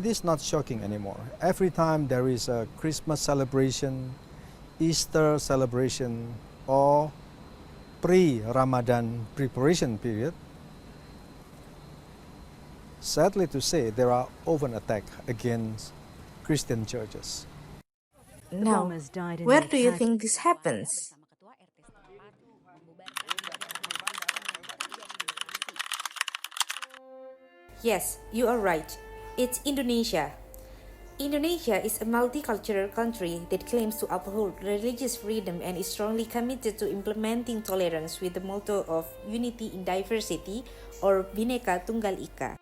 It is not shocking anymore. Every time there is a Christmas celebration, Easter celebration, or pre-Ramadan preparation period, sadly to say, there are open attacks against Christian churches. Now, where do you think this happens? Yes, you are right. It's Indonesia. Indonesia is a multicultural country that claims to uphold religious freedom and is strongly committed to implementing tolerance with the motto of unity in diversity or Bhinneka Tunggal Ika.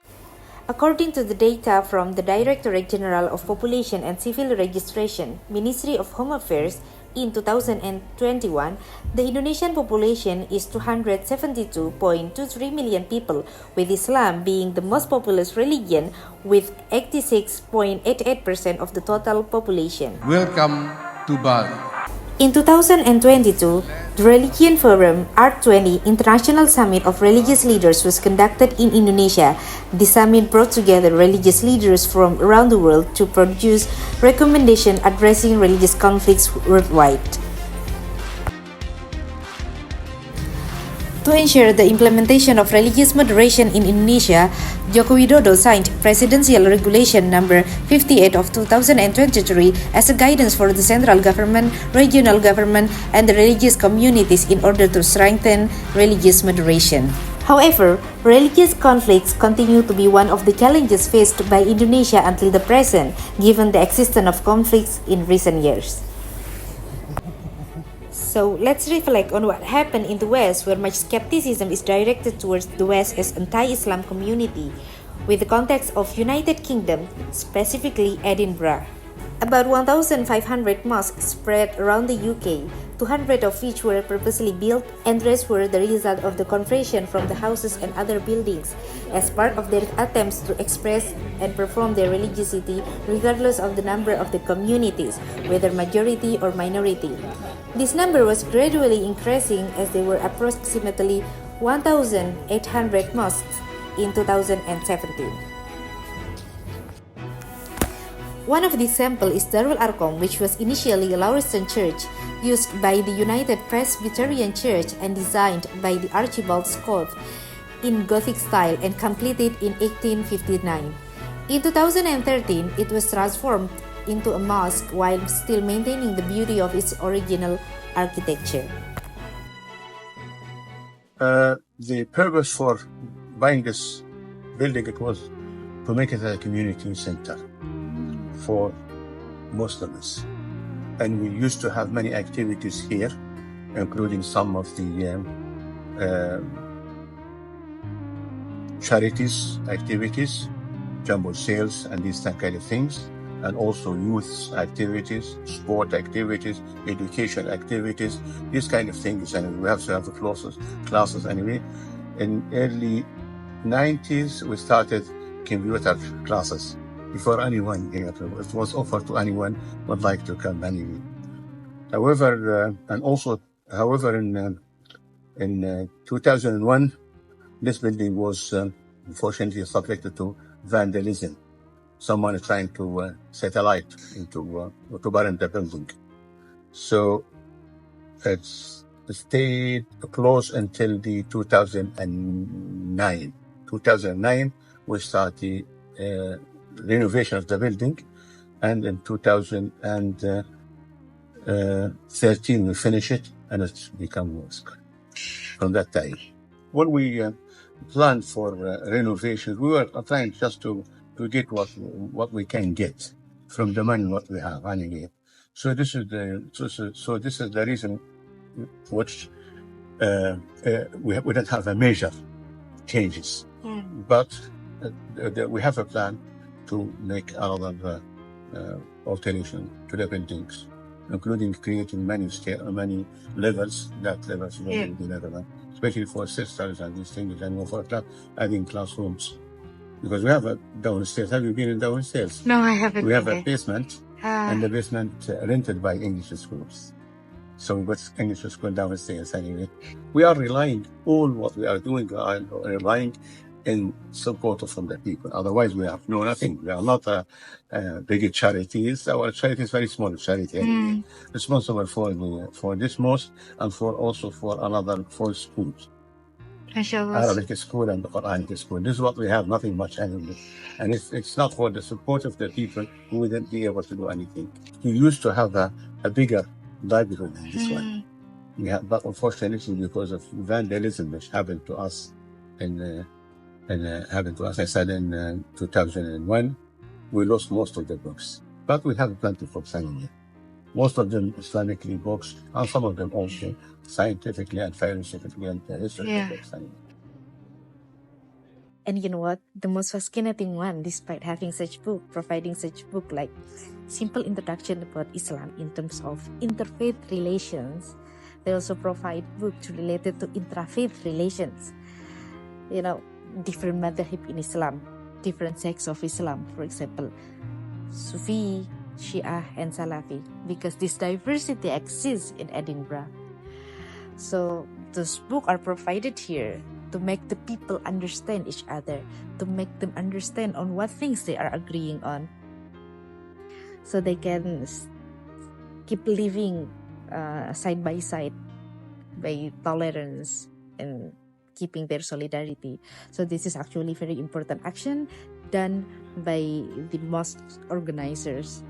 According to the data from the Directorate General of Population and Civil Registration, Ministry of Home Affairs, in 2021, the Indonesian population is 272.23 million people, with Islam being the most populous religion with 86.88% of the total population. Welcome to Bali. In 2022, the Religion Forum Art20 International Summit of Religious Leaders was conducted in Indonesia. The summit brought together religious leaders from around the world to produce recommendations addressing religious conflicts worldwide. To ensure the implementation of religious moderation in Indonesia, Joko Widodo signed Presidential Regulation Number 58 of 2023 as a guidance for the central government, regional government, and the religious communities in order to strengthen religious moderation. However, religious conflicts continue to be one of the challenges faced by Indonesia until the present, given the existence of conflicts in recent years. So let's reflect on what happened in the West, where much skepticism is directed towards the West as anti-Islam community, with the context of United Kingdom, specifically Edinburgh. About 1,500 mosques spread around the UK, 200 of which were purposely built, and the rest were the result of the conversion from the houses and other buildings, as part of their attempts to express and perform their religiosity regardless of the number of the communities, whether majority or minority. This number was gradually increasing as there were approximately 1,800 mosques in 2017. One of these examples is Darul Arqam, which was initially a Lauriston church used by the United Presbyterian Church and designed by the Archibald Scott in Gothic style and completed in 1859. In 2013, it was transformed into a mosque while still maintaining the beauty of its original architecture. The purpose for buying this building, it was to make it a community center for Muslims. And we used to have many activities here, including some of the charities activities, jumbo sales and these kind of things, and also youth activities, sport activities, education activities, these kind of things. And we have to have the classes anyway. In early 90s, we started computer classes before anyone here. It was offered to anyone who would like to come anyway. However, in 2001, this building was unfortunately subjected to vandalism. Someone is trying to set a light to burn the building. So it's stayed closed until the 2009. 2009, we started renovation of the building, and in 2013 we finish it, and it's become mosque from that time. When we planned for renovation, we were trying just to get what we can get from the money what we have anyway. So this is the reason which we don't have a major changes, but we have a plan to make another alteration to the buildings, including creating many levels. That levels will be another, especially for sisters and these things, and for adding classrooms. Because we have a downstairs. Have you been in downstairs? No, I haven't. We have a basement, and the basement rented by English schools. So we got English school downstairs anyway. We are relying, all what we are doing, we are relying in support from the people. Otherwise, we have no nothing. We are not a big charities. Our charity is very small charity. Anyway. Responsible for this mosque and also for another 4 schools. Arabic school and the Quranic school. This is what we have, nothing much anyway. And if it's not for the support of the people, we wouldn't be able to do anything. We used to have a bigger library than this one. We have, but unfortunately, because of vandalism which happened to us I said in 2001, we lost most of the books. But we have plenty of books anyway. Most of them Islamically books, and some of them also scientifically and philosophically and historically books anyway. And you know what? The most fascinating one, despite having such book, providing such book like simple introduction about Islam in terms of interfaith relations, they also provide books related to intrafaith relations. You know, different madhab in Islam, different sects of Islam, for example, Sufi, Shia, and Salafi, because this diversity exists in Edinburgh. So those books are provided here to make the people understand each other, to make them understand on what things they are agreeing on, so they can keep living side by side by tolerance and keeping their solidarity. So this is actually very important action done by the mosque organizers.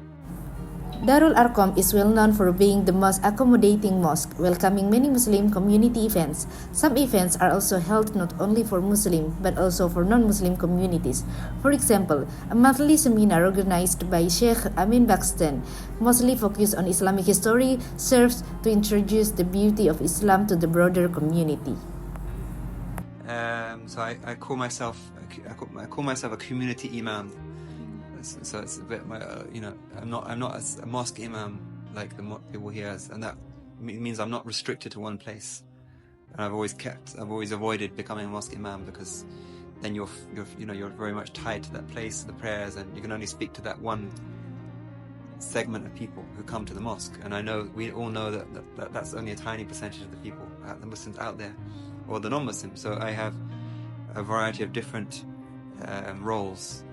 Darul Arqam is well known for being the most accommodating mosque, welcoming many Muslim community events. Some events are also held not only for Muslim but also for non-Muslim communities. For example, a monthly seminar organized by Sheikh Amin Buxton, mostly focused on Islamic history, serves to introduce the beauty of Islam to the broader community. So I call myself a community imam. So it's a bit, I'm not a mosque imam like the people here, and that means I'm not restricted to one place. And I've always avoided becoming a mosque imam, because then you're very much tied to that place, the prayers, and you can only speak to that one segment of people who come to the mosque. And we all know that that's only a tiny percentage of the people, the Muslims out there, or the non-Muslims. So I have a variety of different roles.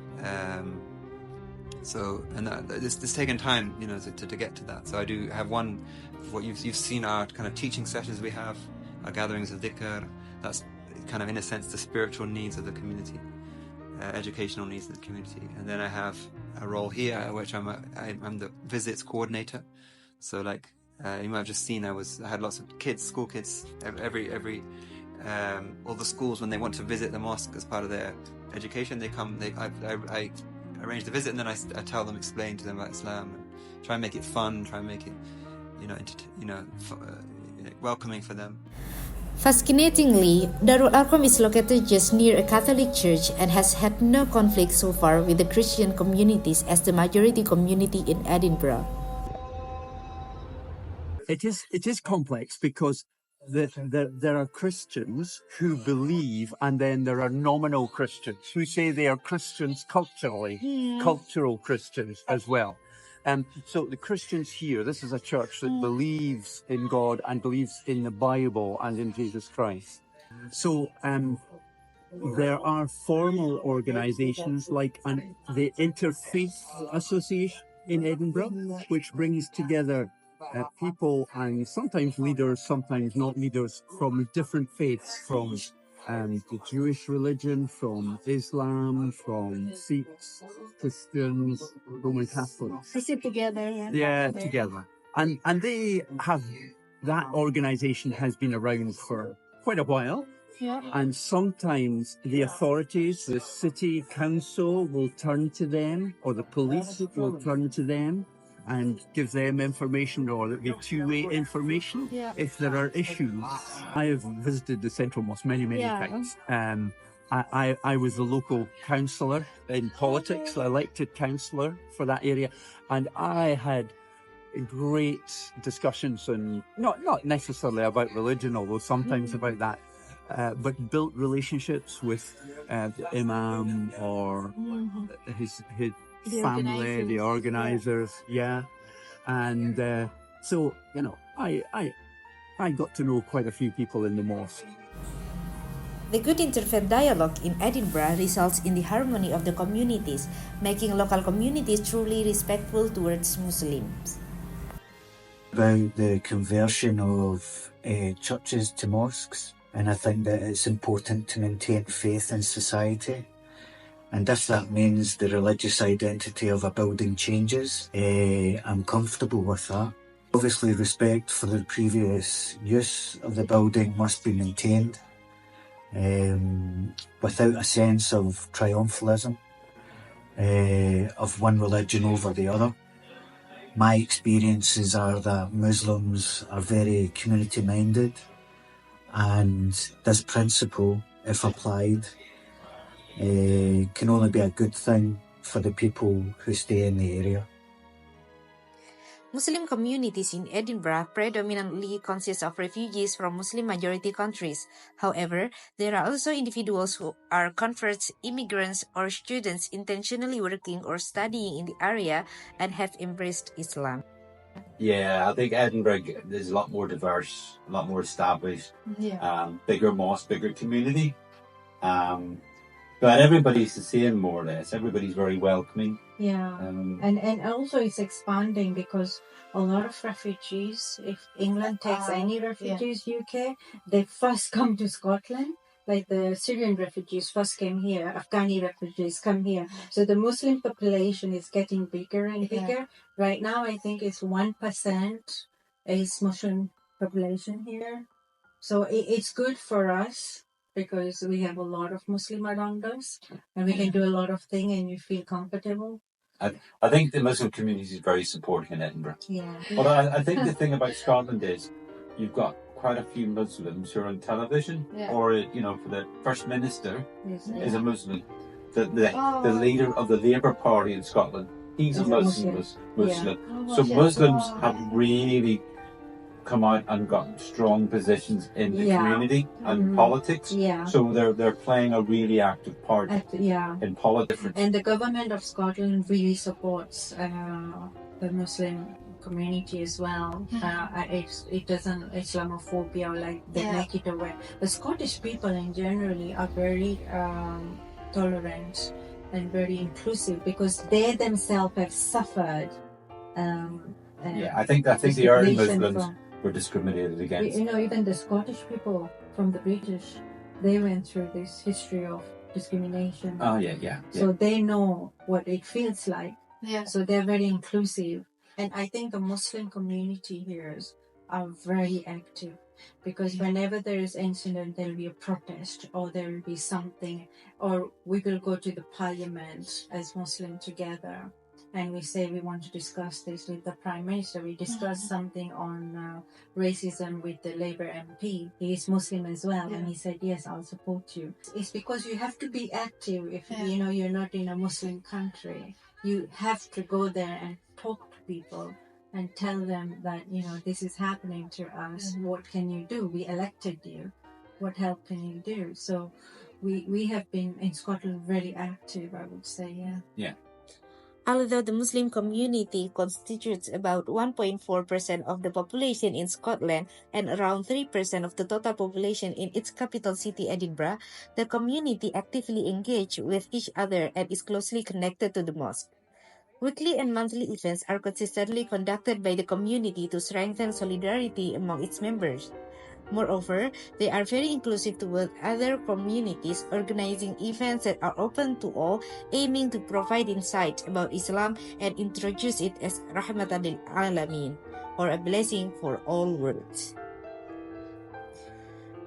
It's taken time, to get to that. So I do have one, what you've seen our kind of teaching sessions we have, our gatherings of dhikr. That's kind of, in a sense, the spiritual needs of the community, educational needs of the community. And then I have a role here, which I'm the visits coordinator. So like you might have just seen, I had lots of kids, school kids, every all the schools, when they want to visit the mosque as part of their education, they come. I arrange the visit, and then I tell them, explain to them about Islam, and try and make it fun, try and make it, welcoming for them. Fascinatingly, Darul Arqam is located just near a Catholic church and has had no conflict so far with the Christian communities as the majority community in Edinburgh. It is complex because there are Christians who believe, and then there are nominal Christians who say they are Christians culturally, cultural Christians as well. So the Christians here, this is a church that believes in God and believes in the Bible and in Jesus Christ. So there are formal organizations like the Interfaith Association in Edinburgh, which brings together people and sometimes leaders, sometimes not leaders, from different faiths, from the Jewish religion, from Islam, from Sikhs, Christians, Roman Catholics. They sit together. Yeah, together. And they have, that organization has been around for quite a while. Yeah. And sometimes the authorities, the city council will turn to them, or the police will turn to them and give them information, or there'll be two-way information if there are issues. I have visited the Central Mosque many times. I was the local councillor in politics, elected councillor for that area, and I had great discussions, and not necessarily about religion, although sometimes about that, but built relationships with the imam or his family, the organizers, and so I got to know quite a few people in the mosque. The good interfaith dialogue in Edinburgh results in the harmony of the communities, making local communities truly respectful towards Muslims. About the conversion of churches to mosques, and I think that it's important to maintain faith in society. And if that means the religious identity of a building changes, I'm comfortable with that. Obviously, respect for the previous use of the building must be maintained without a sense of triumphalism of one religion over the other. My experiences are that Muslims are very community-minded, and this principle, if applied, can only be a good thing for the people who stay in the area. Muslim communities in Edinburgh predominantly consist of refugees from Muslim-majority countries. However, there are also individuals who are converts, immigrants, or students intentionally working or studying in the area and have embraced Islam. Yeah, I think Edinburgh is a lot more diverse, a lot more established, bigger mosque, bigger community. But everybody's the same, more or less. Everybody's very welcoming. Yeah, and also it's expanding because a lot of refugees, if England takes any refugees, UK, they first come to Scotland. Like the Syrian refugees first came here, Afghani refugees come here. So the Muslim population is getting bigger and bigger. Right now, I think it's 1% is Muslim population here. So it's good for us because we have a lot of Muslim around us and we can do a lot of things and you feel comfortable. I think the Muslim community is very supporting in Edinburgh. Yeah. But I think the thing about Scotland is you've got quite a few Muslims who are on television, or for the First Minister is a Muslim. The leader of the Labour Party in Scotland, he's a Muslim. So Muslims have really come out and got strong positions in the community and politics. So they're playing a really active part in politics. And the government of Scotland really supports the Muslim community as well. It doesn't Islamophobia, like they make it aware. The Scottish people in generally are very tolerant and very inclusive because they themselves have suffered. I think the early Muslims were discriminated against. Even the Scottish people from the British, they went through this history of discrimination. So they know what it feels like. So they're very inclusive. And I think the Muslim community here are very active because whenever there is incident, there will be a protest or there will be something, or we will go to the parliament as Muslim together and we say we want to discuss this with the Prime Minister. We discussed something on racism with the Labour MP. He is Muslim as well, and he said, yes, I'll support you. It's because you have to be active if you're not in a Muslim country. You have to go there and talk to people and tell them that, this is happening to us. What can you do? We elected you. What help can you do? So we have been in Scotland very active, I would say, Yeah. Although the Muslim community constitutes about 1.4% of the population in Scotland and around 3% of the total population in its capital city Edinburgh, the community actively engages with each other and is closely connected to the mosque. Weekly and monthly events are consistently conducted by the community to strengthen solidarity among its members. Moreover, they are very inclusive toward other communities, organizing events that are open to all, aiming to provide insight about Islam and introduce it as Rahmatan lil Alamin, or a blessing for all worlds.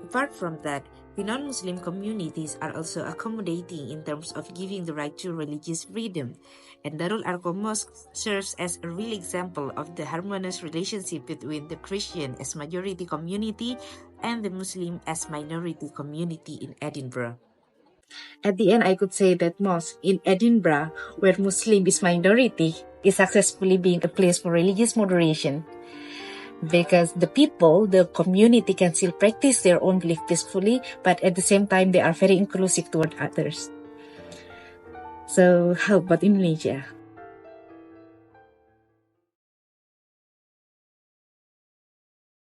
Apart from that, the non-Muslim communities are also accommodating in terms of giving the right to religious freedom, and Darul Arqam Mosque serves as a real example of the harmonious relationship between the Christian as majority community and the Muslim as minority community in Edinburgh. At the end, I could say that mosque in Edinburgh, where Muslim is minority, is successfully being a place for religious moderation. Because the people, the community can still practice their own belief peacefully, but at the same time, they are very inclusive toward others. So, how about Indonesia?